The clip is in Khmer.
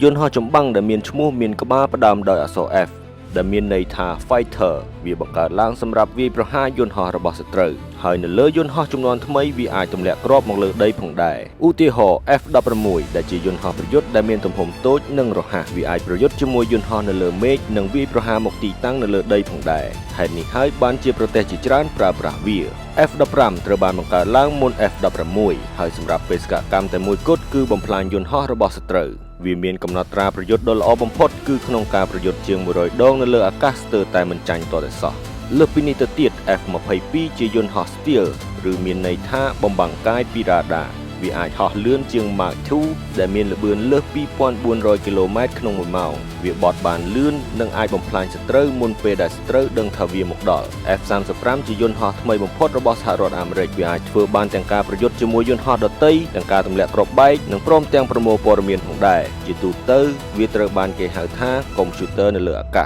យន្តហោះចម្បាំងដែលមានឈ្មោះមានក្បាលផ្ដើមដោយអក្សរ F ដែលមានន័យថា Fighter វាបង្កើតឡើងសម្រាប់វាយប្រហារយន្តហោះរបស់សត្រូវហើយនៅលើយន្តហោះចំនួនថ្មីវាអាចទម្លាក់គ្រាប់មកលើដីផងដែរឧទាហរណ៍ F-16 ដែលជាយន្តហោះប្រយុទ្ធដែលមានទំហំតូចនិងរហ័សវាអាចប្រយុទ្ធជាមួយយន្តហោះនៅលើមេឃនិងវាយប្រហារមកទីតាំងនៅលើដីផងដែរហេតុនេះហើយបានជាប្រទេសជាច្រើនប្រើប្រាស់វា F-15 ត្រូវបានបង្កើតឡើងមុន F-16 ហើយសម្រាប់បេសកកម្មតែមួយគត់គឺបំផ្លាញយន្តហោះរបស់សត្រូវវាមានកំណត់ត្រាប្រយុទ្ធដ៏ល្អបំផុតគឺក្នុងការប្រយុទ្ធជាង100ដងនៅលើអាកាសស្ទើរតែមិនចាញ់ទាល់តែសោះលើសពីនេះទៅទៀត F-22 ជាយន្តហោះ Stealth ឬមានន័យថាបំបាំងកាយពីរ៉ាដាវាអាចហោះលឿនជាង Mach 2ដែលមានល្បឿនលើស 2,400 គីឡូម៉ែត្រក្នុង1ម៉ោងវាបត់បានលឿននិងអាចបំផ្លាញសត្រូវមុនពេលដែលសត្រូវដឹងថាវាមកដល់ F-35 ជាយន្តហោះថ្មីបំផុតរបស់សហរដ្ឋអាមេរិកវាអាចធ្វើបានទាំងការប្រយុទ្ធជាមួយយន្តហោះដទៃទាំងការទម្លាក់គ្រាប់បែកនិងព្រមទាំងប្រមូលព័ត៌មានផងដែរជាទូទៅវាត្រូវបានគេហៅថាកុំព្យូទ័រនៅលើអាកាស